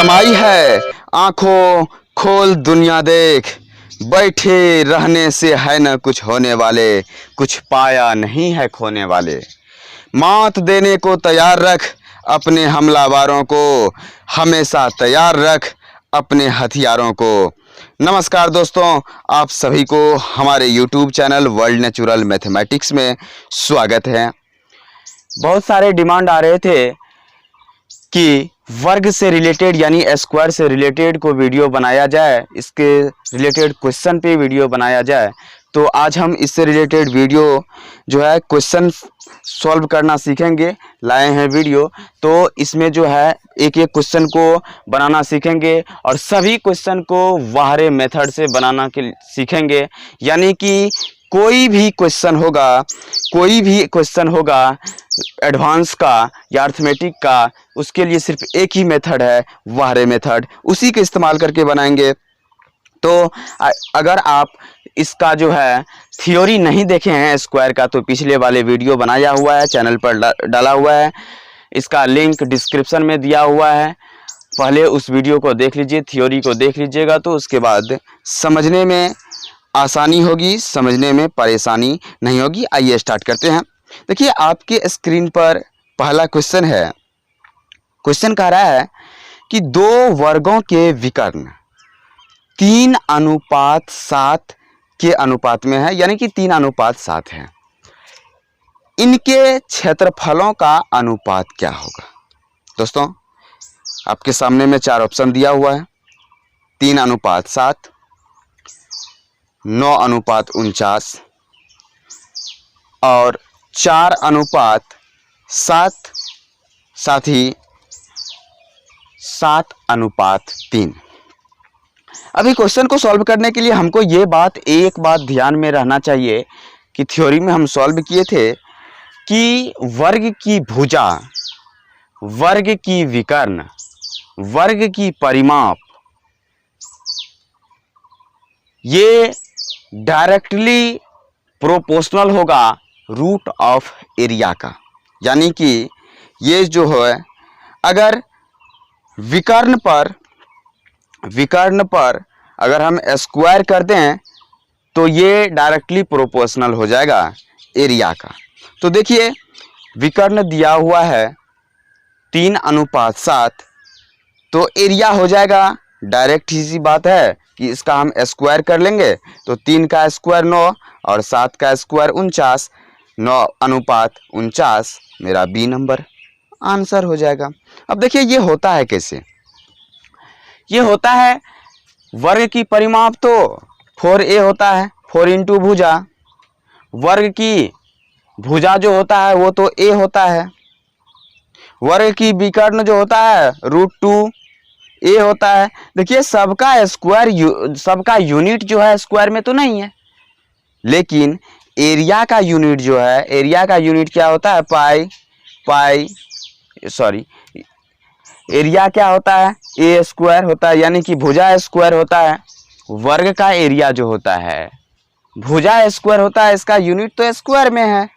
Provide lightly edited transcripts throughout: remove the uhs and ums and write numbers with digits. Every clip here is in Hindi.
समाई है, आंखों खोल दुनिया देख। बैठे रहने से है न कुछ होने वाले, कुछ पाया नहीं है खोने वाले। मात देने को तैयार रख अपने हमलावारों को, हमेशा तैयार रख अपने हथियारों को। नमस्कार दोस्तों, आप सभी को हमारे YouTube channel world natural mathematics में स्वागत है। बहुत सारे डिमांड आ रहे थे कि वर्ग से रिलेटेड यानी स्क्वायर से रिलेटेड को वीडियो बनाया जाए, इसके रिलेटेड क्वेश्चन पे वीडियो बनाया जाए। तो आज हम इससे रिलेटेड वीडियो जो है क्वेश्चन सॉल्व करना सीखेंगे, लाए हैं वीडियो। तो इसमें जो है एक एक क्वेश्चन को बनाना सीखेंगे और सभी क्वेश्चन को वाहरे मेथड से बनाना के सीखेंगे। यानी कि कोई भी क्वेश्चन होगा एडवांस का या अर्थमेटिक का, उसके लिए सिर्फ एक ही मेथड है, वाहरे मेथड, उसी के इस्तेमाल करके बनाएंगे। तो अगर आप इसका जो है थ्योरी नहीं देखे हैं स्क्वायर का, तो पिछले वाले वीडियो बनाया हुआ है, चैनल पर डाला हुआ है, इसका लिंक डिस्क्रिप्शन में दिया हुआ है। पहले उस वीडियो को देख लीजिए, थ्योरी को देख लीजिएगा, तो उसके बाद समझने में आसानी होगी, समझने में परेशानी नहीं होगी। आइए स्टार्ट करते हैं। देखिए आपके स्क्रीन पर पहला क्वेश्चन है। क्वेश्चन कह रहा है कि दो वर्गों के विकर्ण 3:7 के अनुपात में है, यानी कि 3:7 है। इनके क्षेत्रफलों का अनुपात क्या होगा? दोस्तों आपके सामने में 4 ऑप्शन दिया हुआ है। 3:7, 9:49 और 4:7, साथ ही 7:3। अभी क्वेश्चन को सॉल्व करने के लिए हमको ये एक बात ध्यान में रहना चाहिए कि थ्योरी में हम सॉल्व किए थे कि वर्ग की भुजा, वर्ग की विकर्ण, वर्ग की परिमाप, ये डायरेक्टली प्रोपोर्शनल होगा रूट ऑफ एरिया का। यानी कि ये जो है, अगर विकर्ण पर अगर हम स्क्वायर कर दें तो ये डायरेक्टली प्रोपोर्शनल हो जाएगा एरिया का। तो देखिए विकर्ण दिया हुआ है 3:7, तो एरिया हो जाएगा, डायरेक्ट ही सी बात है कि इसका हम स्क्वायर कर लेंगे। तो 3 का स्क्वायर 9 और 7 का स्क्वायर 49, 9:49 मेरा बी नंबर आंसर हो जाएगा। अब देखिए ये होता है कैसे? ये होता है वर्ग की परिमाप तो 4a होता है, 4 इंटू भुजा। वर्ग की भुजा जो होता है वो तो a होता है। वर्ग की विकर्ण जो होता है √2a होता है। देखिए सबका स्क्वायर, सबका यूनिट जो है स्क्वायर में तो नहीं है, लेकिन एरिया का यूनिट जो है, एरिया का यूनिट क्या होता है? एरिया क्या होता है? a स्क्वायर होता है, यानी कि भुजा स्क्वायर होता है। वर्ग का एरिया जो होता है भुजा स्क्वायर होता है, इसका यूनिट तो स्क्वायर में है।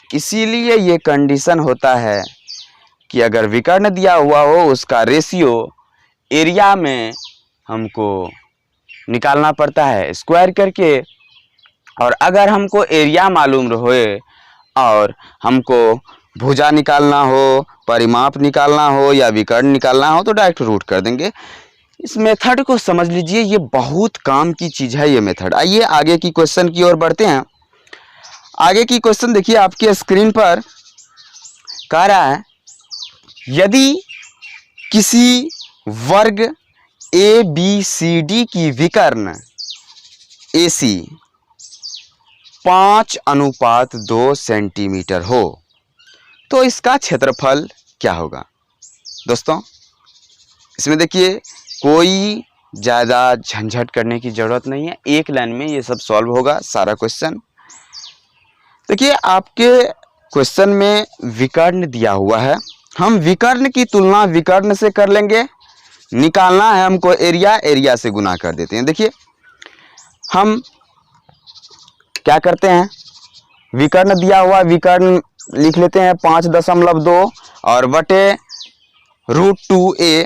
इसीलिए ये कंडीशन होता है कि अगर विकर्ण दिया हुआ हो उसका रेशियो एरिया में हमको निकालना पड़ता है स्क्वायर करके। और अगर हमको एरिया मालूम होए और हमको भुजा निकालना हो, परिमाप निकालना हो या विकर्ण निकालना हो, तो डायरेक्ट रूट कर देंगे। इस मेथड को समझ लीजिए, ये बहुत काम की चीज़ है ये मेथड। आइए आगे की क्वेश्चन की ओर बढ़ते हैं। आगे की क्वेश्चन देखिए आपके स्क्रीन पर कह रहा है, यदि किसी वर्ग ABCD की विकर्ण AC 5:2 सेंटीमीटर हो तो इसका क्षेत्रफल क्या होगा? दोस्तों इसमें देखिए कोई ज़्यादा झंझट करने की ज़रूरत नहीं है, एक लाइन में ये सब सॉल्व होगा सारा क्वेश्चन। देखिए आपके क्वेश्चन में विकर्ण दिया हुआ है, हम विकर्ण की तुलना विकर्ण से कर लेंगे। निकालना है हमको एरिया, एरिया से गुना कर देते हैं। देखिए हम क्या करते हैं, विकर्ण दिया हुआ विकर्ण लिख लेते हैं 5.2 और बटे √2a,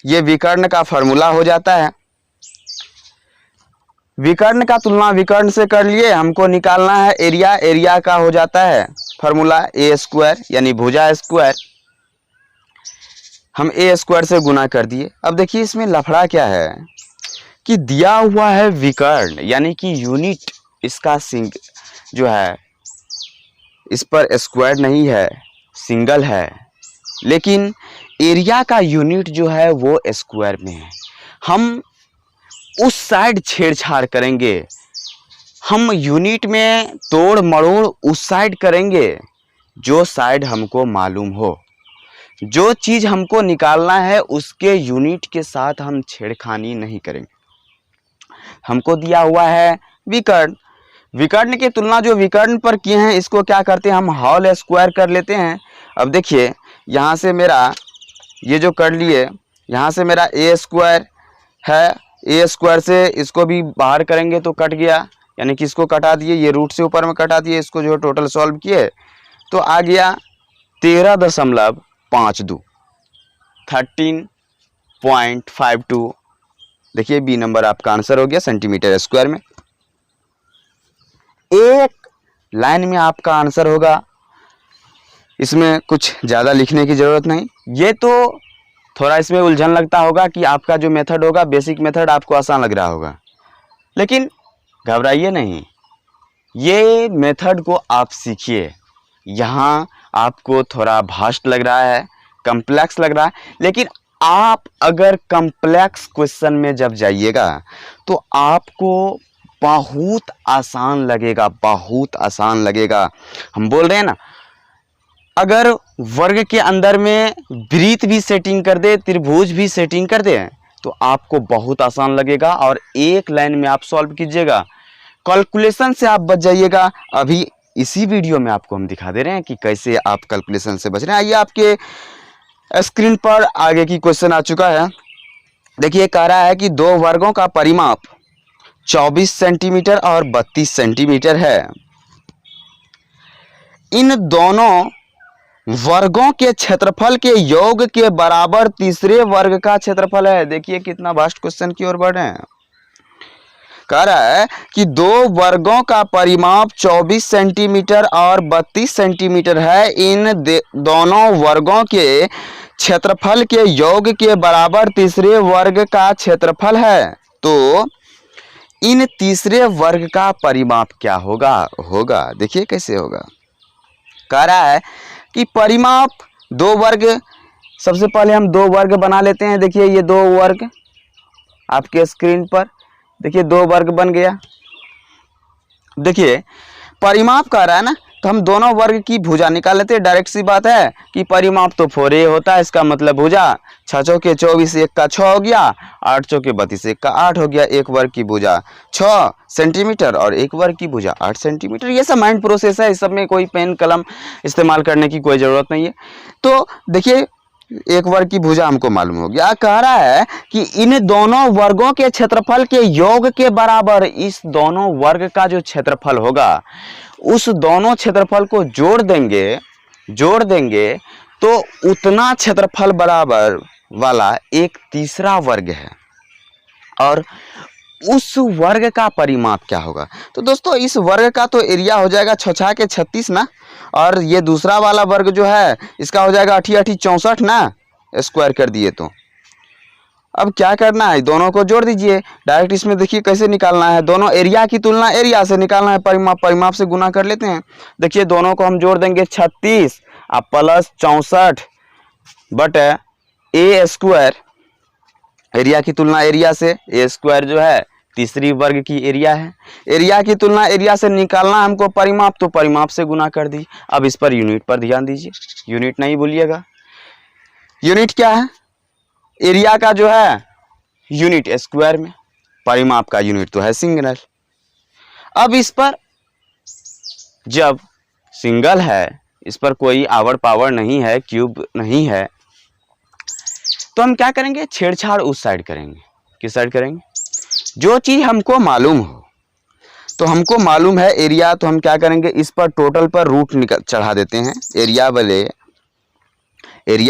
ये विकर्ण का फॉर्मूला हो जाता है। विकर्ण का तुलना विकर्ण से कर लिए, हमको निकालना है एरिया। एरिया का हो जाता है फॉर्मूला a² यानी भुजा स्क्वायर, हम a² से गुना कर दिए। अब देखिए इसमें लफड़ा क्या है कि दिया हुआ है विकर्ण यानी कि यूनिट इसका जो है इस पर स्क्वायर नहीं है, सिंगल है, लेकिन एरिया का यूनिट जो है वो स्क्वायर में है। हम उस साइड छेड़छाड़ करेंगे, हम यूनिट में तोड़ मरोड़ उस साइड करेंगे जो साइड हमको मालूम हो। जो चीज़ हमको निकालना है उसके यूनिट के साथ हम छेड़खानी नहीं करेंगे। हमको दिया हुआ है विकर्ण, विकर्ण की तुलना जो विकर्ण पर किए हैं इसको क्या करते हैं, हम होल स्क्वायर कर लेते हैं। अब देखिए यहाँ से मेरा ये जो कर लिए, यहाँ से मेरा a² है, a² से इसको भी बाहर करेंगे तो कट गया, यानी कि इसको कटा दिए, ये रूट से ऊपर में कटा दिए, इसको जो टोटल सॉल्व किए तो आ गया 13.52, 13.52। देखिए बी नंबर आपका आंसर हो गया सेंटीमीटर स्क्वायर में। एक लाइन में आपका आंसर होगा, इसमें कुछ ज़्यादा लिखने की ज़रूरत नहीं। ये तो थोड़ा इसमें उलझन लगता होगा कि आपका जो मेथड होगा बेसिक मेथड आपको आसान लग रहा होगा, लेकिन घबराइए नहीं, ये मेथड को आप सीखिए। यहाँ आपको थोड़ा भास्ट लग रहा है, कम्प्लेक्स लग रहा है, लेकिन आप अगर कम्प्लेक्स क्वेश्चन में जब जाइएगा तो आपको बहुत आसान लगेगा, बहुत आसान लगेगा। हम बोल रहे हैं ना, अगर वर्ग के अंदर में वृत्त भी सेटिंग कर दे, त्रिभुज भी सेटिंग कर दे तो आपको बहुत आसान लगेगा और एक लाइन में आप सॉल्व कीजिएगा। कैलकुलेशन से आप बच जाइएगा। अभी इसी वीडियो में आपको हम दिखा दे रहे हैं कि कैसे आप कैलकुलेशन से बच रहे हैं। आइए आपके स्क्रीन पर आगे की क्वेश्चन आ चुका है। देखिए कह रहा है कि दो वर्गों का परिमाप 24 सेंटीमीटर और 32 सेंटीमीटर है। इन दोनों वर्गों के क्षेत्रफल के योग के बराबर तीसरे वर्ग का क्षेत्रफल है। देखिए कितना वास्ट क्वेश्चन की ओर बढ़ रहे हैं। कह रहा है कि दो वर्गों का परिमाप 24 सेंटीमीटर और 32 सेंटीमीटर है। इन दोनों वर्गों के क्षेत्रफल के योग के बराबर तीसरे वर्ग का क्षेत्रफल है। तो इन तीसरे वर्ग का परिमाप क्या होगा देखिए कैसे होगा। कह रहा है कि परिमाप दो वर्ग, सबसे पहले हम दो वर्ग बना लेते हैं। देखिए ये दो वर्ग आपके स्क्रीन पर, देखिए दो वर्ग बन गया। देखिए परिमाप कह रहा है ना, तो हम दोनों वर्ग की भुजा निकाल लेते हैं। डायरेक्ट सी बात है कि परिमाप तो 4a होता है, इसका मतलब भुजा 6 चौके 24, 1 का 6 हो गया, 8 चौके 32, 1 का 8 हो गया। एक वर्ग की भुजा 6 सेंटीमीटर और एक वर्ग की भुजा 8 सेंटीमीटर। ये सब माइंड प्रोसेस है, इस सब में कोई पेन कलम इस्तेमाल करने की कोई ज़रूरत नहीं है। तो देखिए एक वर्ग की भुजा हमको मालूम हो गया। कह रहा है कि इन दोनों वर्गों के क्षेत्रफल के योग के बराबर इस दोनों वर्ग का जो क्षेत्रफल होगा उस दोनों क्षेत्रफल को जोड़ देंगे तो उतना क्षेत्रफल बराबर वाला एक तीसरा वर्ग है और उस वर्ग का परिमाप क्या होगा। तो दोस्तों इस वर्ग का तो एरिया हो जाएगा 6 के 36 ना, और ये दूसरा वाला वर्ग जो है इसका हो जाएगा 8 8 64 ना, स्क्वायर कर दिए। तो अब क्या करना है, दोनों को जोड़ दीजिए। डायरेक्ट इसमें देखिए कैसे निकालना है, दोनों एरिया की तुलना एरिया से निकालना है, परिमाप से गुना कर लेते हैं। देखिए दोनों को हम जोड़ देंगे 36 और प्लस 64 बटे a²। एरिया की तुलना एरिया से, a² जो है तीसरी वर्ग की एरिया है। एरिया की तुलना एरिया से निकालना हमको परिमाप, तो परिमाप से गुना कर दी। अब इस पर यूनिट पर ध्यान दीजिए, यूनिट नहीं भूलिएगा। यूनिट क्या है, एरिया का जो है यूनिट स्क्वायर में, परिमाप का यूनिट तो है सिंगल। अब इस पर जब सिंगल है, इस पर कोई आवर पावर नहीं है, क्यूब नहीं है, तो हम क्या करेंगे, छेड़छाड़ उस साइड करेंगे। किस साइड करेंगे, जो चीज हमको मालूम हो। तो हमको मालूम है एरिया, तो हम क्या करेंगे, इस पर टोटल पर रूट चढ़ा देते हैं। एरिया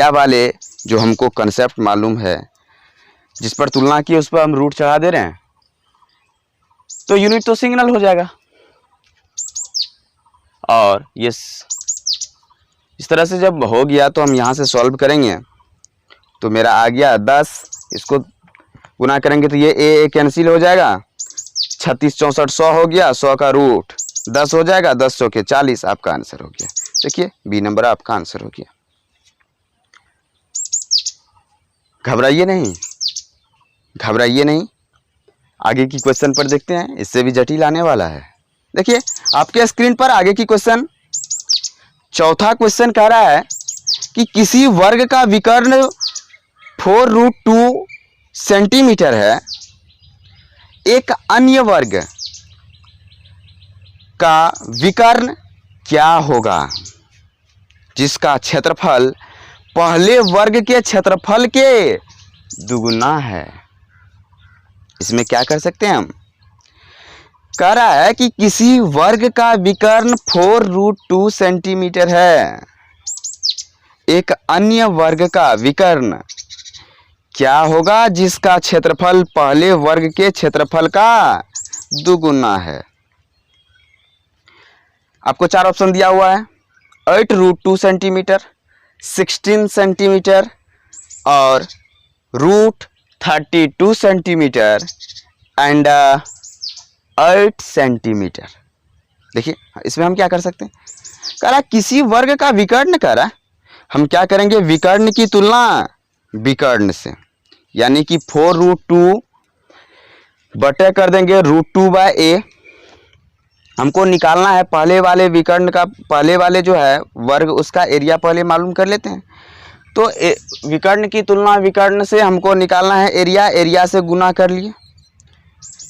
वाले जो हमको कंसेप्ट मालूम है, जिस पर तुलना की उस पर हम रूट चढ़ा दे रहे हैं, तो यूनिट तो सिग्नल हो जाएगा। और ये इस तरह से जब हो गया तो हम यहाँ से सॉल्व करेंगे तो मेरा आ गया 10, इसको गुना करेंगे तो ये ए कैंसिल हो जाएगा, 36 64 100 हो गया, 100 का रूट 10 हो जाएगा, 10 100 के 40, आपका आंसर हो गया। देखिए बी नंबर आपका आंसर हो गया। घबराइए नहीं, घबराइए नहीं, आगे की क्वेश्चन पर देखते हैं, इससे भी जटिल आने वाला है। देखिए आपके स्क्रीन पर आगे की क्वेश्चन, चौथा क्वेश्चन कह रहा है कि किसी वर्ग का विकर्ण 4√2 सेंटीमीटर है, एक अन्य वर्ग का विकर्ण क्या होगा जिसका क्षेत्रफल पहले वर्ग के क्षेत्रफल के दुगुना है। इसमें क्या कर सकते हैं हम, कह रहा है कि किसी वर्ग का विकर्ण 4√2 सेंटीमीटर है, एक अन्य वर्ग का विकर्ण क्या होगा जिसका क्षेत्रफल पहले वर्ग के क्षेत्रफल का दुगुना है। आपको 4 ऑप्शन दिया हुआ है, 8√2 सेंटीमीटर, 16 सेंटीमीटर और √32 सेंटीमीटर एंड 8 सेंटीमीटर। देखिए इसमें हम क्या कर सकते हैं, कह रहा किसी वर्ग का विकर्ण, कह रहा हम क्या करेंगे, विकर्ण की तुलना विकर्ण से, यानी कि 4√2 बटे कर देंगे √2/a। हमको निकालना है पहले वाले विकर्ण का, पहले वाले जो है वर्ग उसका एरिया पहले मालूम कर लेते हैं। तो विकर्ण की तुलना विकर्ण से हमको निकालना है एरिया, एरिया से गुना कर लिए।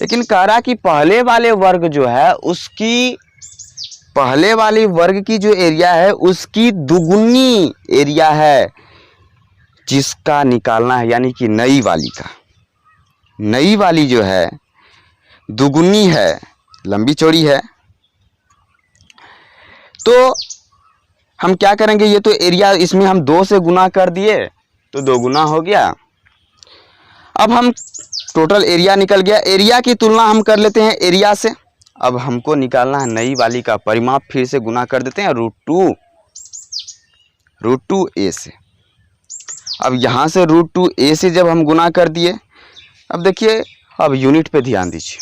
लेकिन कह रहा कि पहले वाले वर्ग जो है उसकी, पहले वाली वर्ग की जो एरिया है उसकी दुगुनी एरिया है जिसका निकालना है, यानी कि नई वाली का, नई वाली जो है दुगुनी है, लंबी चौड़ी है। तो हम क्या करेंगे, ये तो एरिया इसमें हम 2 से गुना कर दिए तो 2 गुना हो गया। अब हम टोटल एरिया निकल गया, एरिया की तुलना हम कर लेते हैं एरिया से। अब हमको निकालना है नई वाली का परिमाप, फिर से गुना कर देते हैं √2a से। अब यहाँ से √2a से जब हम गुना कर दिए, अब देखिए अब यूनिट पे ध्यान दीजिए।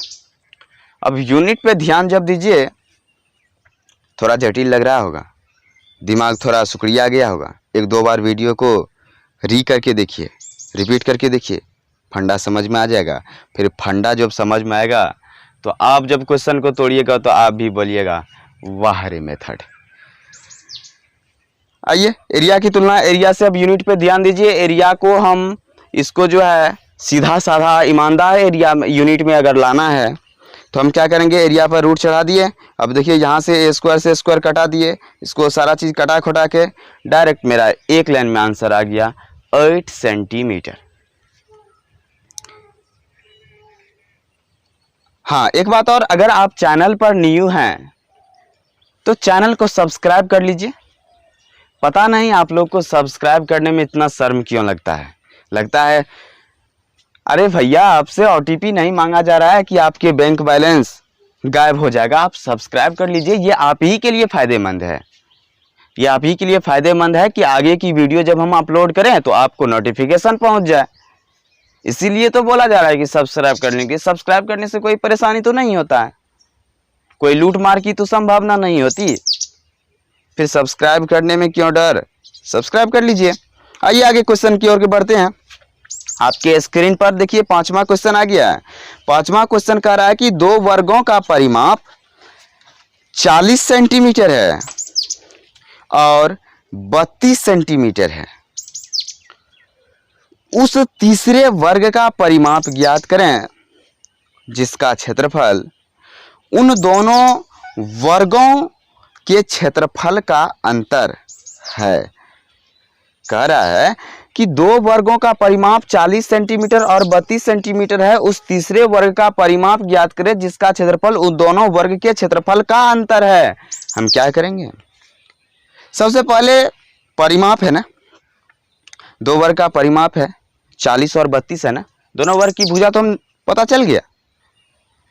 अब यूनिट पे ध्यान जब दीजिए, थोड़ा जटिल लग रहा होगा, दिमाग थोड़ा सुकड़िया गया होगा, 1-2 बार वीडियो को करके देखिए, रिपीट करके देखिए, फंडा समझ में आ जाएगा। फिर फंडा जब समझ में आएगा तो आप जब क्वेश्चन को तोड़िएगा तो आप भी बोलिएगा वाह रे मेथड। आइए एरिया की तुलना एरिया से, अब यूनिट पे ध्यान दीजिए। एरिया को हम, इसको जो है सीधा साधा ईमानदार एरिया यूनिट में अगर लाना है तो हम क्या करेंगे, एरिया पर रूट चढ़ा दिए। अब देखिए यहाँ से a स्क्वायर से स्क्वायर कटा दिए, इसको सारा चीज़ कटा खोटा के डायरेक्ट मेरा एक लाइन में आंसर आ गया 8 सेंटीमीटर। हाँ एक बात और, अगर आप चैनल पर न्यू हैं तो चैनल को सब्सक्राइब कर लीजिए। पता नहीं आप लोग को सब्सक्राइब करने में इतना शर्म क्यों लगता है अरे भैया आपसे OTP नहीं मांगा जा रहा है कि आपके बैंक बैलेंस गायब हो जाएगा। आप सब्सक्राइब कर लीजिए, ये आप ही के लिए फ़ायदेमंद है, ये आप ही के लिए फ़ायदेमंद है कि आगे की वीडियो जब हम अपलोड करें तो आपको नोटिफिकेशन पहुंच जाए। इसीलिए तो बोला जा रहा है कि सब्सक्राइब कर लेंगे। सब्सक्राइब करने से कोई परेशानी तो नहीं होता है, कोई लूट मार की तो संभावना नहीं होती, फिर सब्सक्राइब करने में क्यों डर, सब्सक्राइब कर लीजिए। आइए आगे क्वेश्चन की ओर बढ़ते हैं। आपके स्क्रीन पर देखिए 5वां क्वेश्चन आ गया है। 5वां क्वेश्चन कह रहा है कि 2 वर्गों का परिमाप 40 सेंटीमीटर है और 32 सेंटीमीटर है। उस तीसरे वर्ग का परिमाप ज्ञात करें जिसका क्षेत्रफल उन दोनों वर्गों के क्षेत्रफल का अंतर है। कह रहा है कि 2 वर्गों का परिमाप 40 सेंटीमीटर और 32 सेंटीमीटर है, उस तीसरे वर्ग का परिमाप ज्ञात करें जिसका क्षेत्रफल उन दोनों वर्ग के क्षेत्रफल का अंतर है। हम क्या करेंगे, सबसे पहले परिमाप है ना, दो वर्ग का परिमाप है 40 और 32 है ना। दोनों वर्ग की भुजा तो हम पता चल गया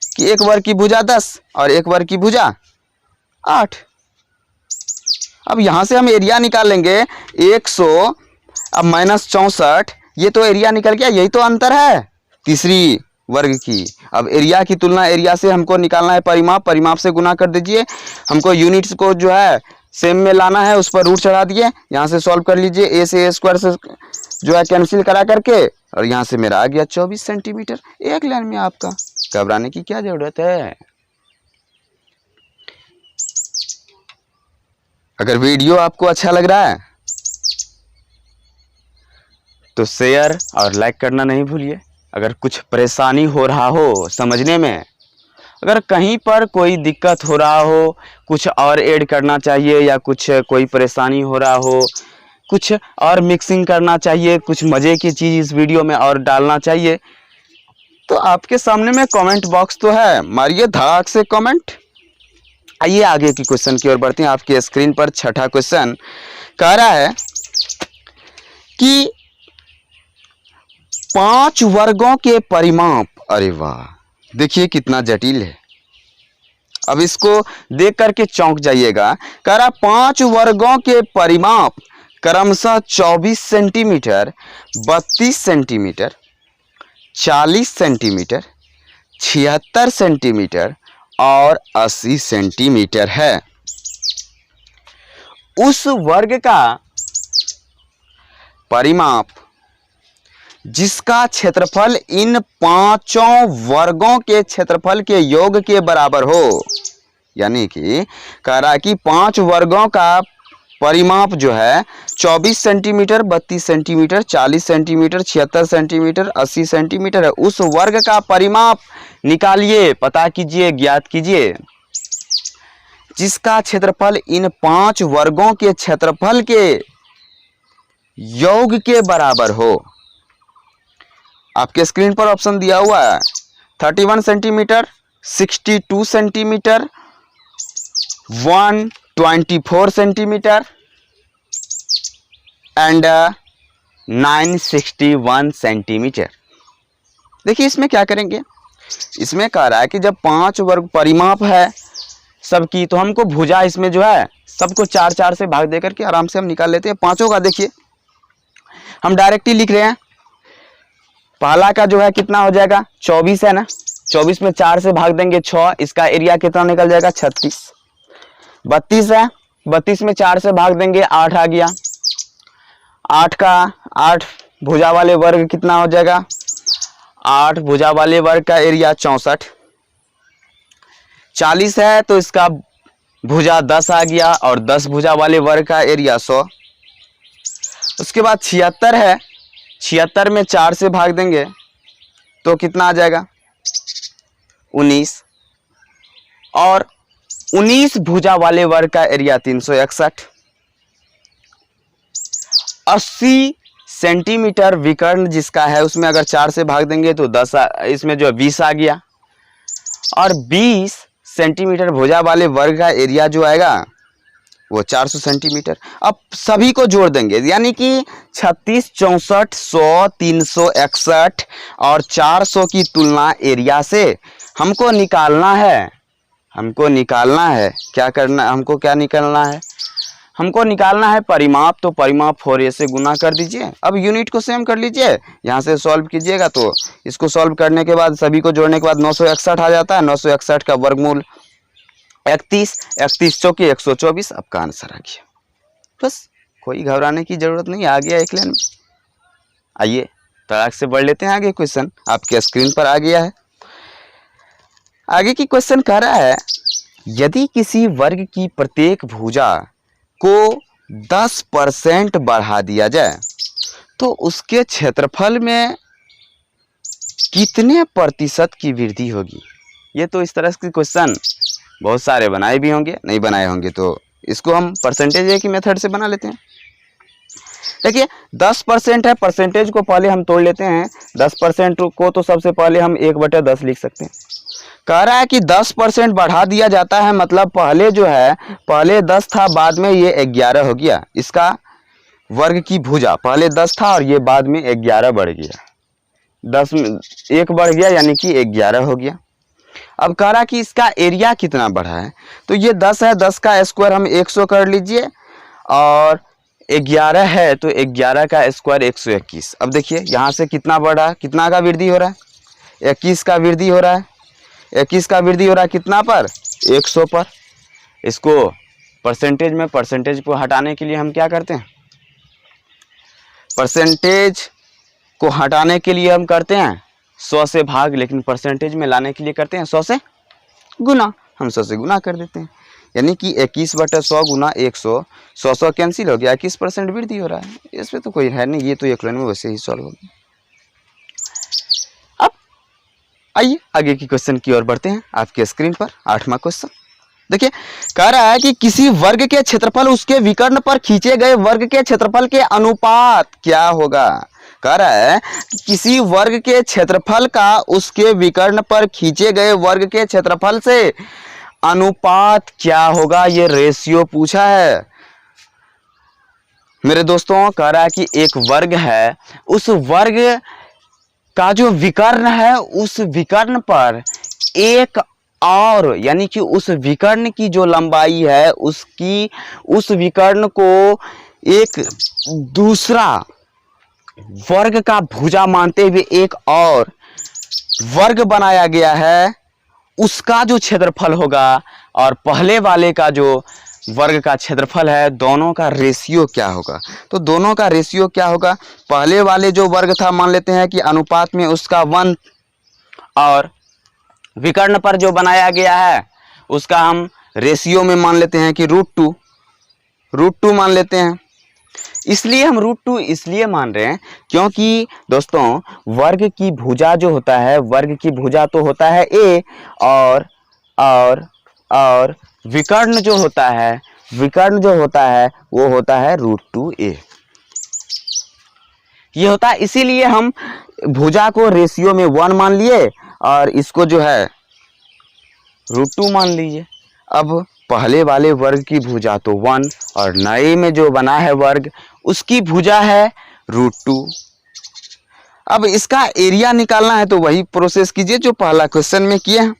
कि एक वर्ग की भुजा 10 और एक वर्ग की भुजा 8। अब यहां से हम एरिया निकाल लेंगे 100 अब माइनस 64, ये तो एरिया निकल गया, यही तो अंतर है तीसरी वर्ग की। अब एरिया की तुलना एरिया से हमको निकालना है परिमाप, परिमाप से गुना कर दीजिए। हमको यूनिट्स को जो है सेम में लाना है, उस पर रूट चढ़ा दिए, यहाँ से सॉल्व कर लीजिए। ए से ए स्क्वायर से जो है कैंसिल करा करके, और यहाँ से मेरा आ गया 24 सेंटीमीटर एक लाइन में। आपका घबराने की क्या जरूरत है। अगर वीडियो आपको अच्छा लग रहा है तो शेयर और लाइक करना नहीं भूलिए। अगर कुछ परेशानी हो रहा हो समझने में, अगर कहीं पर कोई दिक्कत हो रहा हो, कुछ और ऐड करना चाहिए या कुछ कोई परेशानी हो रहा हो, कुछ और मिक्सिंग करना चाहिए, कुछ मज़े की चीज़ इस वीडियो में और डालना चाहिए, तो आपके सामने में कमेंट बॉक्स तो है, मारिए धड़ाक से कमेंट। आइए आगे की क्वेश्चन की ओर बढ़ते हैं। आपकी स्क्रीन पर छठा क्वेश्चन कह रहा है कि 5 वर्गों के परिमाप, अरे वाह देखिए कितना जटिल है। अब इसको देख करके चौंक जाइएगा। कह रहा 5 वर्गों के परिमाप क्रमशः 24 सेंटीमीटर, 32 सेंटीमीटर, 40 सेंटीमीटर, 76 सेंटीमीटर और 80 सेंटीमीटर है। उस वर्ग का परिमाप जिसका क्षेत्रफल इन 5 वर्गों के क्षेत्रफल के योग के बराबर हो, यानी कि कह रहा है कि 5 वर्गों का परिमाप जो है 24 centimetre, 32 centimetre, 40 centimetre, 76 centimetre, 80 centimetre है। उस वर्ग का परिमाप निकालिए, पता कीजिए, ज्ञात कीजिए, जिसका क्षेत्रफल इन 5 वर्गों के क्षेत्रफल के योग के बराबर हो। आपके स्क्रीन पर ऑप्शन दिया हुआ है 31 centimetre, 62 centimetre, 124 centimetre and 961 centimetre. देखिए इसमें क्या करेंगे, इसमें कह रहा है कि जब 5 वर्ग परिमाप है सबकी, तो हमको भुजा इसमें जो है सबको 4-4 से भाग देकर के आराम से हम निकाल लेते हैं। पांचों का देखिए हम डायरेक्ट ही लिख रहे हैं। पहला का जो है कितना हो जाएगा 24 है ना, 24 में 4 से भाग देंगे 6, इसका एरिया कितना निकल जाएगा 36। 32 है, 32 में 4 से भाग देंगे 8 आ गया। 8 भुजा वाले वर्ग कितना हो जाएगा, 8 भुजा वाले वर्ग का एरिया 64। 40 है तो इसका भुजा 10 आ गया और 10 भुजा वाले वर्ग का एरिया 100। उसके बाद 76 है, 76 में 4 से भाग देंगे तो कितना आ जाएगा 19, और 19 भुजा वाले वर्ग का एरिया 361। 80 सेंटीमीटर विकर्ण जिसका है उसमें अगर 4 से भाग देंगे तो 10 इसमें जो 20 आ गया, और 20 सेंटीमीटर भुजा वाले वर्ग का एरिया जो आएगा वो 400 सेंटीमीटर। अब सभी को जोड़ देंगे, यानी कि 36, 64, 100, 361 और 400 की तुलना एरिया से हमको निकालना है। क्या करना, हमको क्या निकालना है, हमको निकालना है परिमाप। तो परिमाप 4a से गुना कर दीजिए। अब यूनिट को सेम कर लीजिए, यहाँ से सॉल्व कीजिएगा तो इसको सॉल्व करने के बाद सभी को जोड़ने के बाद 961 आ जाता है। 961 का वर्गमूल 31, 31 चौके 124, आपका आंसर आ गया। बस कोई घबराने की जरूरत नहीं, आ गया एक लाइन में। आइए तड़ाक से बढ़ लेते हैं आगे। क्वेश्चन आपके स्क्रीन पर आ गया है। आगे की क्वेश्चन कह रहा है यदि किसी वर्ग की प्रत्येक भुजा को 10% बढ़ा दिया जाए तो उसके क्षेत्रफल में कितने प्रतिशत की वृद्धि होगी। ये तो इस तरह के क्वेश्चन बहुत सारे बनाए भी होंगे, नहीं बनाए होंगे, तो इसको हम परसेंटेज की मेथड से बना लेते हैं। देखिए 10% है, परसेंटेज को पहले हम तोड़ लेते हैं। 10% को तो सबसे पहले हम 1/10 लिख सकते हैं। कह रहा है कि 10% बढ़ा दिया जाता है, मतलब पहले जो है पहले 10 था, बाद में ये 11 हो गया। इसका वर्ग की भुजा, पहले 10 था और ये बाद में 11 बढ़ गया, 10 में 1 बढ़ गया यानी कि 11 हो गया। अब कह रहा कि इसका एरिया कितना बढ़ा है, तो ये 10 है, 10 का स्क्वायर हम 100 कर लीजिए, और 11 है तो 11 का स्क्वायर 121। अब देखिए यहाँ से कितना बढ़ा, कितना का वृद्धि हो रहा है, 21 का वृद्धि हो रहा है, 21 का वृद्धि हो रहा है कितना पर, 100 पर। इसको परसेंटेज में, परसेंटेज को हटाने के लिए हम क्या करते हैं, परसेंटेज को हटाने के लिए हम करते हैं 100 से भाग, लेकिन परसेंटेज में लाने के लिए करते हैं 100 से गुना। हम 100 से गुना कर देते हैं, यानी कि 21/100 गुना 100, 100 कैंसिल हो गया, 21% वृद्धि हो रहा है। इसमें तो कोई है नहीं, ये तो एक लाइन में वैसे ही सॉल्व हो गया। अब आइए आगे की क्वेश्चन की ओर बढ़ते हैं। आपके स्क्रीन पर 8वां क्वेश्चन देखिए, कह रहा है कि किसी वर्ग के क्षेत्रफल उसके विकर्ण पर खींचे गए वर्ग के क्षेत्रफल के अनुपात क्या होगा। कह रहा है कि किसी वर्ग के क्षेत्रफल का उसके विकर्ण पर खींचे गए वर्ग के क्षेत्रफल से अनुपात क्या होगा, ये रेशियो पूछा है मेरे दोस्तों। कह रहा है कि एक वर्ग है, उस वर्ग का जो विकर्ण है उस विकर्ण पर एक और, यानी कि उस विकर्ण की जो लंबाई है उसकी, उस विकर्ण को एक दूसरा वर्ग का भुजा मानते हुए एक और वर्ग बनाया गया है, उसका जो क्षेत्रफल होगा और पहले वाले का जो वर्ग का क्षेत्रफल है, दोनों का रेशियो क्या होगा। तो दोनों का रेशियो क्या होगा, पहले वाले जो वर्ग था मान लेते हैं कि अनुपात में उसका 1, और विकर्ण पर जो बनाया गया है उसका हम रेशियो में मान लेते हैं कि √2 मान लेते हैं। इसलिए हम √2 इसलिए मान रहे हैं क्योंकि दोस्तों वर्ग की भुजा जो होता है, वर्ग की भुजा तो होता है a, और विकर्ण जो होता है, विकर्ण जो होता है वो होता है √2a। ये होता है, इसीलिए हम भुजा को रेशियो में 1 मान लिए और इसको जो है √2 मान लीजिए। अब पहले वाले वर्ग की भुजा तो 1 और नए में जो बना है वर्ग उसकी भुजा है √2। अब इसका एरिया निकालना है तो वही प्रोसेस कीजिए जो पहला क्वेश्चन में किए हैं।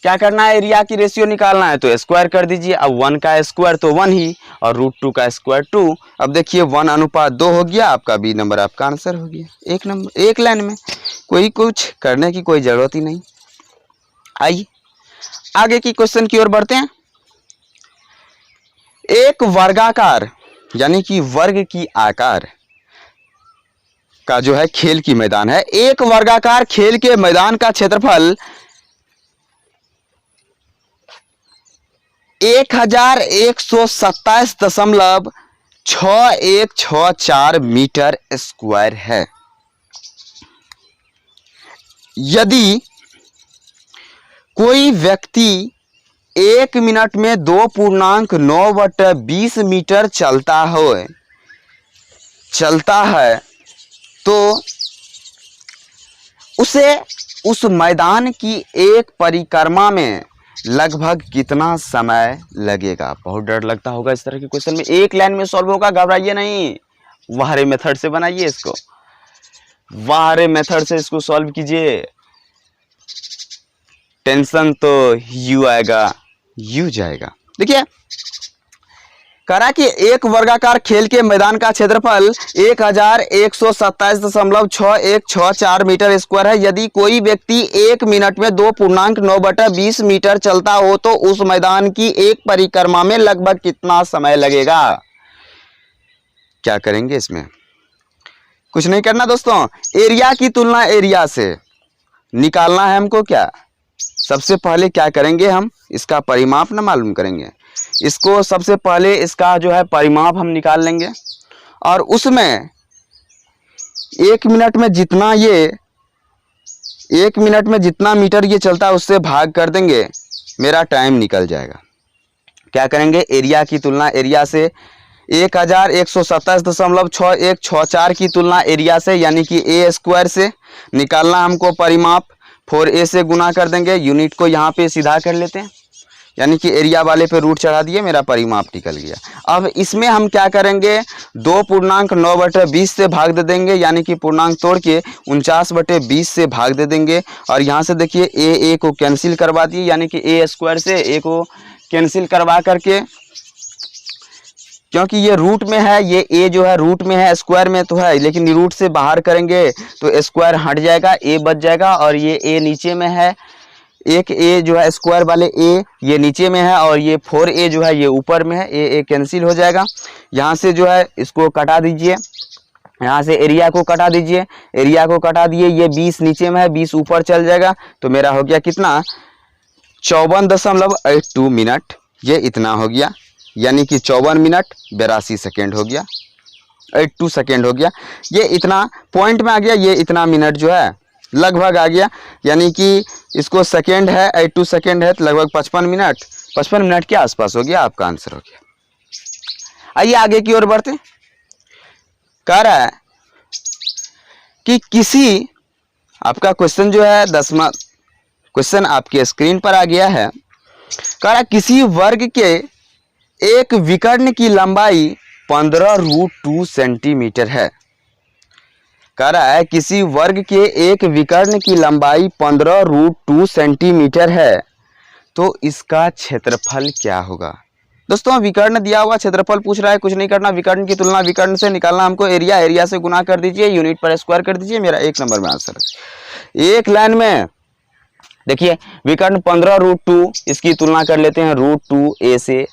क्या करना है, एरिया की रेशियो निकालना है तो स्क्वायर कर दीजिए। अब 1 का स्क्वायर तो 1 ही, और √2 का स्क्वायर 2। अब देखिए 1:2 हो गया, आपका बी नंबर आपका आंसर हो गया। एक नंबर, एक लाइन में, कोई कुछ करने की कोई जरूरत ही नहीं। आइए आगे की क्वेश्चन की ओर बढ़ते हैं। एक वर्गाकार यानी कि वर्ग की आकार का जो है खेल की मैदान है, एक वर्गाकार खेल के मैदान का क्षेत्रफल 1127.6164 मीटर स्क्वायर है। यदि कोई व्यक्ति 1 मिनट में 2.9/20 मीटर चलता है तो उसे उस मैदान की एक परिक्रमा में लगभग कितना समय लगेगा। बहुत डर लगता होगा इस तरह के क्वेश्चन में, एक लाइन में सॉल्व होगा, घबराइए नहीं। वाहरे मेथड से बनाइए इसको, वाहरे मेथड से इसको सॉल्व कीजिए, टेंशन तो यू आएगा यू जाएगा। देखिए करा कि एक वर्गाकार खेल के मैदान का क्षेत्रफल 1127.6164 मीटर स्क्वायर है। यदि कोई व्यक्ति 1 मिनट में 2.9/20 मीटर चलता हो तो उस मैदान की एक परिक्रमा में लगभग कितना समय लगेगा। क्या करेंगे इसमें, कुछ नहीं करना दोस्तों, एरिया की तुलना एरिया से निकालना है हमको। क्या सबसे पहले क्या करेंगे, हम इसका परिमाप ना मालूम करेंगे, इसको सबसे पहले इसका जो है परिमाप हम निकाल लेंगे और उसमें 1 मिनट में जितना मीटर ये चलता है उससे भाग कर देंगे, मेरा टाइम निकल जाएगा। क्या करेंगे, एरिया की तुलना एरिया से, 1127.6164 की तुलना एरिया से यानी कि ए स्क्वायर से निकालना हमको परिमाप, 4a से गुना कर देंगे। यूनिट को यहाँ पे सीधा कर लेते हैं, यानी कि एरिया वाले पे रूट चढ़ा दिए, मेरा परिमाप निकल गया। अब इसमें हम क्या करेंगे, 2.9/20 से भाग दे देंगे, यानी कि पूर्णांक तोड़ के 49/20 से भाग दे देंगे। और यहाँ से देखिए ए को कैंसिल करवा दिए, यानी कि ए स्क्वायर से ए को कैंसिल करवा करके, क्योंकि ये रूट में है, ये ए जो है रूट में है, स्क्वायर में तो है, लेकिन रूट से बाहर करेंगे तो स्क्वायर हट जाएगा, ए बच जाएगा। और ये ए नीचे में है, एक ए जो है स्क्वायर वाले ए ये नीचे में है, और ये 4a जो है ये ऊपर में है, ए कैंसिल हो जाएगा। यहाँ से जो है इसको कटा दीजिए, यहाँ से एरिया को कटा दीजिए, एरिया को कटा दिए, ये 20 नीचे में है, 20 ऊपर चल जाएगा, तो मेरा हो गया कितना, 54.82 मिनट, ये इतना हो गया, यानी कि 54 मिनट 82 सेकेंड हो गया, 82 सेकेंड हो गया। ये इतना पॉइंट में आ गया, ये इतना मिनट जो है लगभग आ गया, यानी कि इसको सेकेंड है, 82 सेकेंड है, तो लगभग 55 मिनट के आसपास हो गया, आपका आंसर हो गया। आइए आगे की ओर बढ़ते। कह रहा है कि किसी, आपका क्वेश्चन जो है 10वां क्वेश्चन आपके स्क्रीन पर आ गया है। कह रहा है किसी वर्ग के एक विकर्ण की लंबाई 15√2 सेंटीमीटर है। कह रहा है किसी वर्ग के एक विकर्ण की लंबाई 15√2 सेंटीमीटर है, तो इसका क्षेत्रफल क्या होगा। दोस्तों विकर्ण दिया हुआ, क्षेत्रफल पूछ रहा है, कुछ नहीं करना, विकर्ण की तुलना विकर्ण से निकालना हमको, एरिया, एरिया से गुना कर दीजिए, यूनिट पर स्क्वायर कर दीजिए, मेरा 1 नंबर में आंसर है। एक लाइन में देखिए विकर्ण 15√2, इसकी तुलना कर लेते हैं √2a से,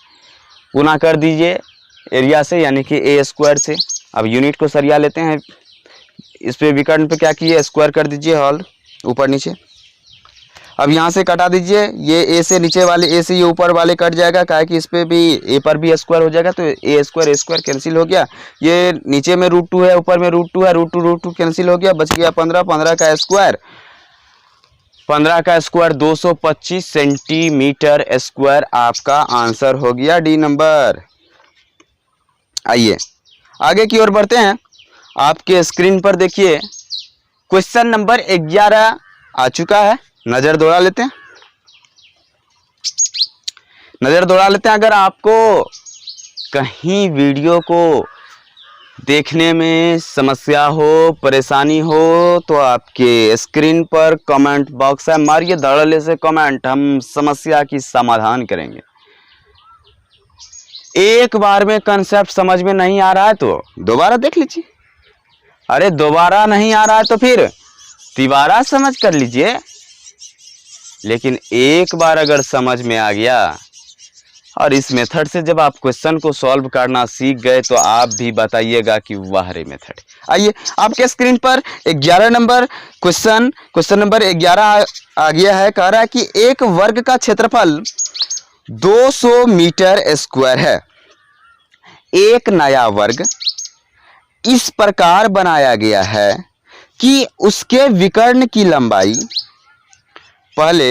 गुना कर दीजिए एरिया से, यानी कि a स्क्वायर से। अब यूनिट को सरिया लेते हैं, इस पे विकर्ण पे क्या किए, स्क्वायर कर दीजिए हॉल ऊपर नीचे। अब यहाँ से कटा दीजिए, ये a से नीचे वाले, a से ये ऊपर वाले कट जाएगा, काहे कि इस पे भी a पर भी स्क्वायर हो जाएगा, तो a स्क्वायर कैंसिल हो गया। ये नीचे में √2 है, ऊपर में √2 है, √2 कैंसिल हो गया, बच गया 15, 15 का स्क्वायर, 15 का स्क्वायर 225 सेंटीमीटर स्क्वायर आपका आंसर हो गया, डी नंबर। आइए आगे की ओर बढ़ते हैं। आपके स्क्रीन पर देखिए क्वेश्चन नंबर 11 आ चुका है, नजर दौड़ा लेते हैं, नजर दौड़ा लेते हैं। अगर आपको कहीं वीडियो को देखने में समस्या हो, परेशानी हो, तो आपके स्क्रीन पर कमेंट बॉक्स है, मारिए धड़ल्ले से कमेंट, हम समस्या की समाधान करेंगे। एक बार में कंसेप्ट समझ में नहीं आ रहा है तो दोबारा देख लीजिए, अरे दोबारा नहीं आ रहा है तो फिर तिबारा समझ कर लीजिए। लेकिन एक बार अगर समझ में आ गया और इस मेथड से जब आप क्वेश्चन को सॉल्व करना सीख गए, तो आप भी बताइएगा कि वाह रे मेथड। आइए आपके स्क्रीन पर 11 नंबर क्वेश्चन नंबर 11 आ गया है। कह रहा है कि एक वर्ग का क्षेत्रफल 200 मीटर स्क्वायर है। एक नया वर्ग इस प्रकार बनाया गया है कि उसके विकर्ण की लंबाई पहले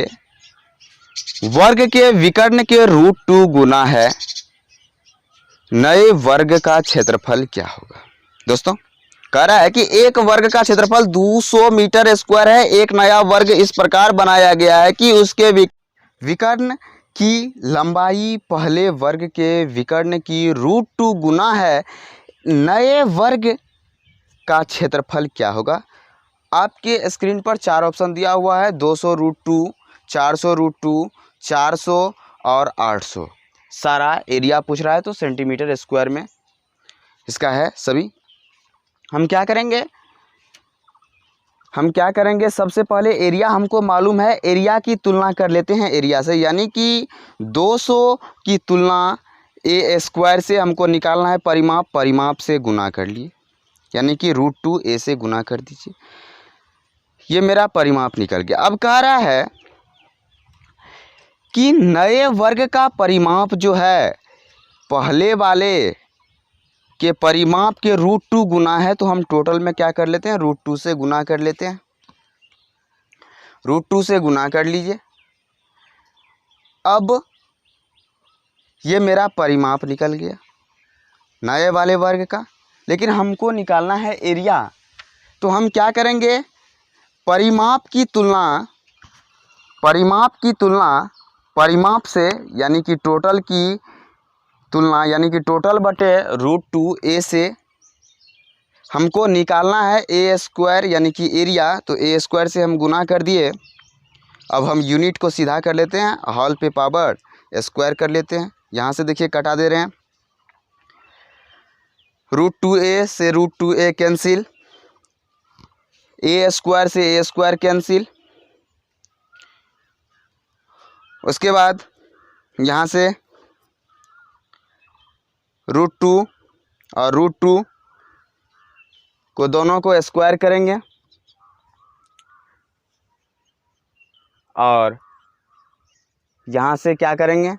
वर्ग के विकर्ण के √2 गुना है। नए वर्ग का क्षेत्रफल क्या होगा। दोस्तों कह रहा है कि एक वर्ग का क्षेत्रफल 200 मीटर स्क्वायर है। एक नया वर्ग इस प्रकार बनाया गया है कि उसके विकर्ण की लंबाई पहले वर्ग के विकर्ण की √2 गुना है। नए वर्ग का क्षेत्रफल क्या होगा। आपके स्क्रीन पर 4 ऑप्शन दिया हुआ है, 200 √2, 400 √2, 400 और 800। सारा एरिया पूछ रहा है तो सेंटीमीटर स्क्वायर में इसका है सभी। हम क्या करेंगे सबसे पहले एरिया हमको मालूम है, एरिया की तुलना कर लेते हैं एरिया से, यानी कि 200 की तुलना a स्क्वायर से हमको निकालना है। परिमाप से गुना कर लिए, यानी कि √2 a से गुना कर दीजिए। ये मेरा परिमाप निकल गया। अब कह रहा है कि नए वर्ग का परिमाप जो है पहले वाले के परिमाप के √2 गुना है, तो हम टोटल में क्या कर लेते हैं, √2 से गुना कर लेते हैं। √2 से गुना कर लीजिए। अब ये मेरा परिमाप निकल गया नए वाले वर्ग का, लेकिन हमको निकालना है एरिया। तो हम क्या करेंगे, परिमाप की तुलना परिमाप से यानी कि टोटल की तुलना यानी कि टोटल बटे √2a से हमको निकालना है ए स्क्वायर यानी कि एरिया। तो ए स्क्वायर से हम गुना कर दिए। अब हम यूनिट को सीधा कर लेते हैं, हॉल पे पावर स्क्वायर कर लेते हैं। यहाँ से देखिए कटा दे रहे हैं, √2a से √2a कैंसिल, ए स्क्वायर से ए स्क्वायर कैंसिल। उसके बाद यहाँ से √2 और √2 को दोनों को स्क्वायर करेंगे और यहाँ से क्या करेंगे,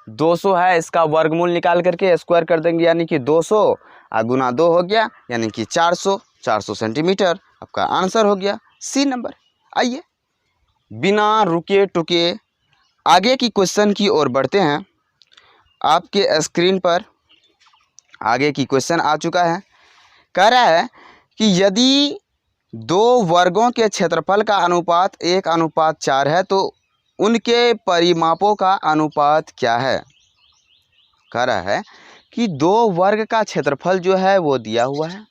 200 है, इसका वर्गमूल निकाल करके स्क्वायर कर देंगे यानी कि 200 और गुना 2 हो गया यानी कि 400 सेंटीमीटर। आपका आंसर हो गया सी नंबर। आइए बिना रुके टुके आगे की क्वेश्चन की ओर बढ़ते हैं। आपके स्क्रीन पर आगे की क्वेश्चन आ चुका है। कह रहा है कि यदि 2 वर्गों के क्षेत्रफल का अनुपात 1:4 है तो उनके परिमापों का अनुपात क्या है। कह रहा है कि 2 वर्ग का क्षेत्रफल जो है वो दिया हुआ है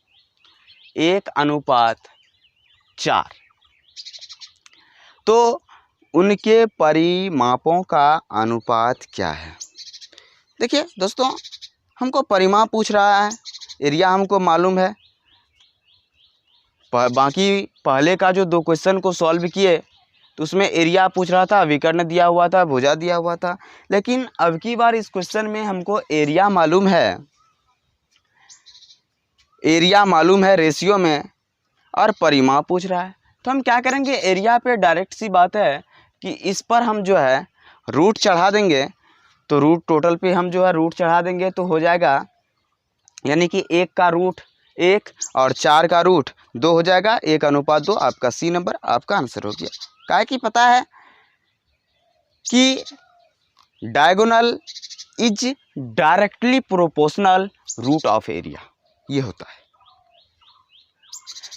1:4, तो उनके परिमापों का अनुपात क्या है। देखिए दोस्तों, हमको परिमाप पूछ रहा है, एरिया हमको मालूम है। बाकी पहले का जो 2 क्वेश्चन को सॉल्व किए तो उसमें एरिया पूछ रहा था, विकर्ण दिया हुआ था, भुजा दिया हुआ था। लेकिन अब की बार इस क्वेश्चन में हमको एरिया मालूम है, एरिया मालूम है रेशियो में, और परिमाप पूछ रहा है। तो हम क्या करेंगे, एरिया पे डायरेक्ट सी बात है कि इस पर हम जो है रूट चढ़ा देंगे। तो रूट टोटल पे हम जो है रूट चढ़ा देंगे तो हो जाएगा यानी कि 1 का रूट 1 और 4 का रूट 2 हो जाएगा, 1:2। आपका सी नंबर आपका आंसर हो गया। काहे कि पता है कि diagonal is directly proportional root of area, ये होता है।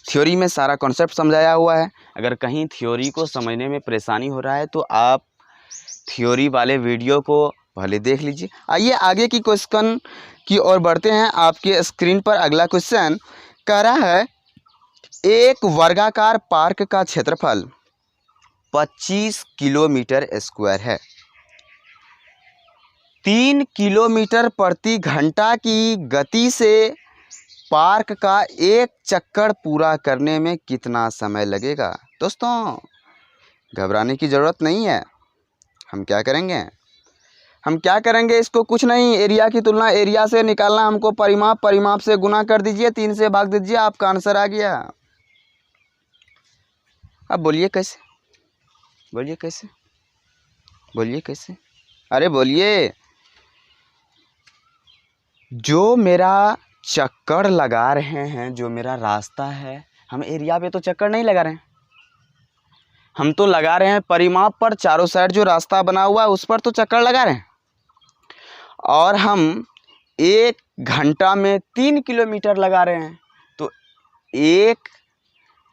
थ्योरी में सारा कॉन्सेप्ट समझाया हुआ है। अगर कहीं थ्योरी को समझने में परेशानी हो रहा है तो आप थ्योरी वाले वीडियो को पहले देख लीजिए। आइए आगे की क्वेश्चन की ओर बढ़ते हैं। आपके स्क्रीन पर अगला क्वेश्चन कह रहा है, एक वर्गाकार पार्क का क्षेत्रफल 25 किलोमीटर स्क्वायर है। 3 किलोमीटर प्रति घंटा की गति से पार्क का एक चक्कर पूरा करने में कितना समय लगेगा। दोस्तों घबराने की ज़रूरत नहीं है। हम क्या करेंगे, इसको कुछ नहीं, एरिया की तुलना एरिया से निकालना हमको, परिमाप से गुना कर दीजिए, 3 से भाग दीजिए, आपका आंसर आ गया। अब बोलिए कैसे, अरे बोलिए। जो मेरा चक्कर लगा रहे हैं, जो मेरा रास्ता है, हम एरिया पे तो चक्कर नहीं लगा रहे हैं, हम तो लगा रहे हैं परिमाप पर। चारों साइड जो रास्ता बना हुआ है उस पर तो चक्कर लगा रहे हैं। और हम 1 घंटा में 3 किलोमीटर लगा रहे हैं। तो एक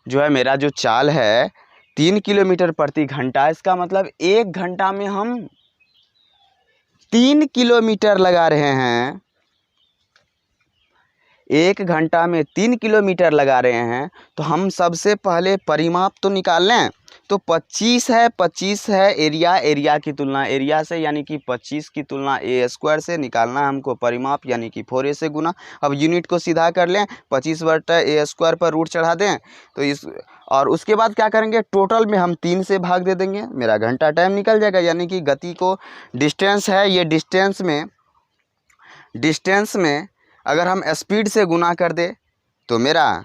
जो है मेरा जो चाल है 3 किलोमीटर प्रति घंटा, इसका मतलब 1 घंटा में हम 3 किलोमीटर लगा रहे हैं। 1 घंटा में 3 किलोमीटर लगा रहे हैं। तो हम सबसे पहले परिमाप तो निकाल लें। तो 25 है एरिया की तुलना एरिया से यानी कि 25 की तुलना ए स्क्वायर से निकालना है हमको परिमाप यानी कि 4a से गुना। अब यूनिट को सीधा कर लें, 25/a² पर रूट चढ़ा दें। तो इस और उसके बाद क्या करेंगे, टोटल में हम 3 से भाग दे देंगे, मेरा घंटा टाइम निकल जाएगा। यानी कि गति को डिस्टेंस है, ये डिस्टेंस में अगर हम स्पीड से गुना कर दे तो मेरा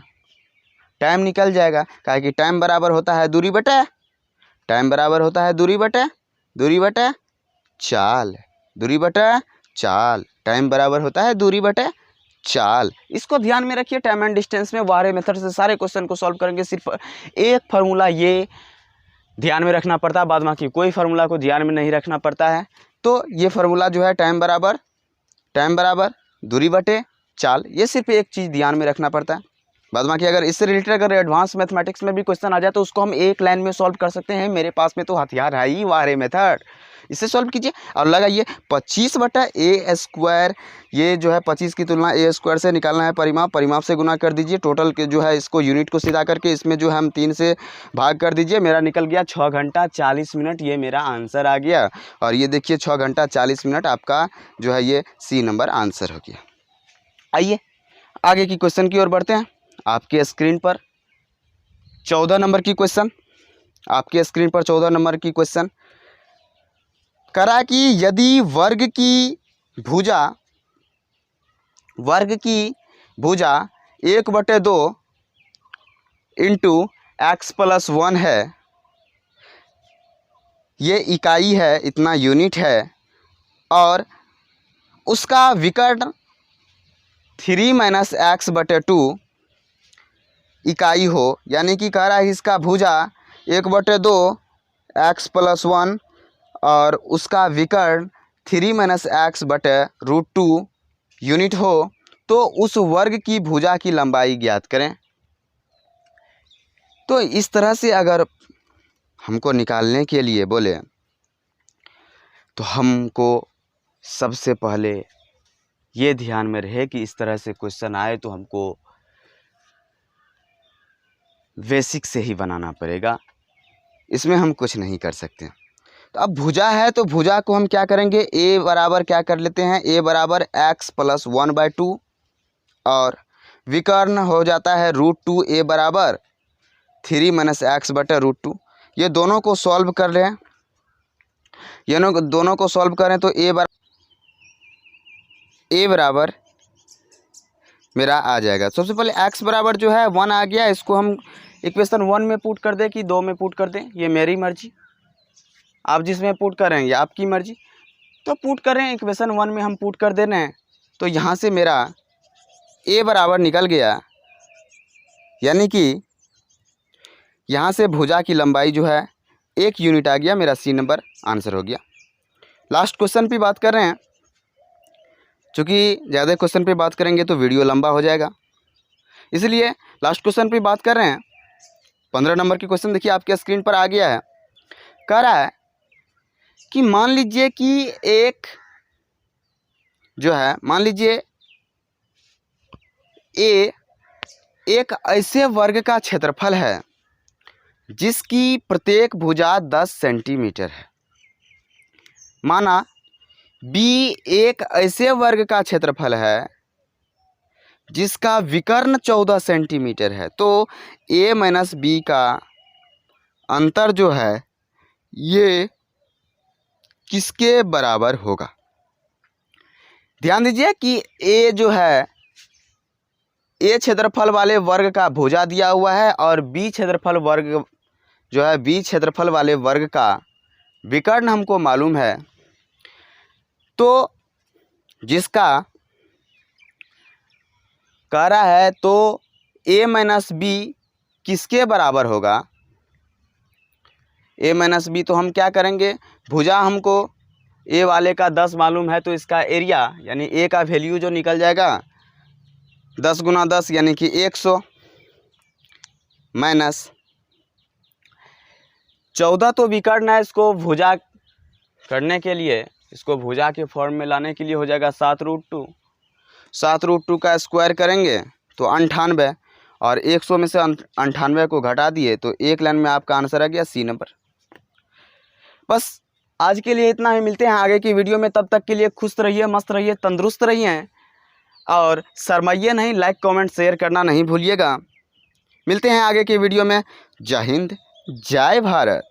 टाइम निकल जाएगा। काहे कि टाइम बराबर होता है दूरी बटे चाल, टाइम बराबर होता है दूरी बटे चाल। इसको ध्यान में रखिए। टाइम एंड डिस्टेंस में वारे मेथड से सारे क्वेश्चन को सॉल्व करेंगे। सिर्फ एक फार्मूला ये ध्यान में रखना पड़ता है, बाद बाकी कोई फार्मूला को ध्यान में नहीं रखना पड़ता है। तो ये फार्मूला जो है टाइम बराबर दूरी बटे चाल, ये सिर्फ एक चीज़ ध्यान में रखना पड़ता है। बाद बाकी अगर इससे रिलेटेड अगर एडवांस मैथमेटिक्स में भी क्वेश्चन आ जाए तो उसको हम एक लाइन में सॉल्व कर सकते हैं। मेरे पास में तो हथियार है ही वारे मेथड, इससे सॉल्व कीजिए और लगाइए 25/a²। ये जो है 25 की तुलना a² से निकालना है परिमाप, परिमाप से गुना कर दीजिए। टोटल के जो है इसको यूनिट को सीधा करके इसमें जो है हम 3 से भाग कर दीजिए। मेरा निकल गया 6 घंटा 40 मिनट, ये मेरा आंसर आ गया। और ये देखिए 6 घंटा 40 मिनट आपका जो है ये सी नंबर आंसर हो गया। आइए आगे की क्वेश्चन की ओर बढ़ते हैं। आपके स्क्रीन पर 14 नंबर की क्वेश्चन, आपके स्क्रीन पर 14 नंबर की क्वेश्चन करा कि यदि वर्ग की भुजा 1/2 इंटू x+1 है, ये इकाई है, इतना यूनिट है, और उसका विकर्ण 3 - x/2 इकाई हो, यानी कि कह रहा है इसका भुजा 1/2 x+1 और उसका विकर्ण 3 - x/√2 यूनिट हो, तो उस वर्ग की भुजा की लंबाई ज्ञात करें। तो इस तरह से अगर हमको निकालने के लिए बोले तो हमको सबसे पहले ये ध्यान में रहे कि इस तरह से क्वेश्चन आए तो हमको बेसिक से ही बनाना पड़ेगा, इसमें हम कुछ नहीं कर सकते। तो अब भुजा है तो भुजा को हम क्या करेंगे, a बराबर क्या कर लेते हैं, a बराबर x+1/2 और विकर्ण हो जाता है √2, a बराबर 3 - x/√2। ये दोनों को सॉल्व कर लें, ये दोनों को सॉल्व करें तो a बराबर मेरा आ जाएगा। सबसे पहले x बराबर जो है 1 आ गया, इसको हम इक्वेशन 1 में पुट कर दें कि 2 में पुट कर दें, ये मेरी मर्जी। आप जिसमें पुट करेंगे आपकी मर्जी, तो पुट करें इक्वेशन 1 में हम पुट कर दे रहे हैं। तो यहाँ से मेरा a बराबर निकल गया, यानी कि यहाँ से भुजा की लंबाई जो है 1 यूनिट आ गया, मेरा सी नंबर आंसर हो गया। लास्ट क्वेश्चन पे बात कर रहे हैं, चूँकि ज़्यादा क्वेश्चन पे बात करेंगे तो वीडियो लंबा हो जाएगा, इसलिए लास्ट क्वेश्चन पे बात कर रहे हैं। 15 नंबर की क्वेश्चन देखिए आपके स्क्रीन पर आ गया है। कह रहा है कि मान लीजिए कि मान लीजिए ए एक ऐसे वर्ग का क्षेत्रफल है जिसकी प्रत्येक भुजा 10 सेंटीमीटर है। माना बी एक ऐसे वर्ग का क्षेत्रफल है जिसका विकर्ण 14 सेंटीमीटर है। तो a - b का अंतर जो है ये किसके बराबर होगा। ध्यान दीजिए कि a जो है a क्षेत्रफल वाले वर्ग का भुजा दिया हुआ है और b क्षेत्रफल वाले वर्ग का विकर्ण हमको मालूम है। तो जिसका कह रहा है तो a - b किसके बराबर होगा। a - b तो हम क्या करेंगे, भुजा हमको a वाले का 10 मालूम है, तो इसका एरिया यानी a का वैल्यू जो निकल जाएगा 10 × 10 यानी कि 100 माइनस 14 तो विकर्ण है, इसको भुजा करने के लिए, इसको भुजा के फॉर्म में लाने के लिए हो जाएगा 7√2। 7√2 का स्क्वायर करेंगे तो 98, और 100 में से 98 को घटा दिए तो एक लाइन में आपका आंसर आ गया सी नंबर। बस आज के लिए इतना ही, मिलते हैं आगे की वीडियो में। तब तक के लिए खुश रहिए, मस्त रहिए, तंदुरुस्त रहिए और शर्माइए नहीं, लाइक कमेंट शेयर करना नहीं भूलिएगा। मिलते हैं आगे की वीडियो में। जय हिंद, जय भारत।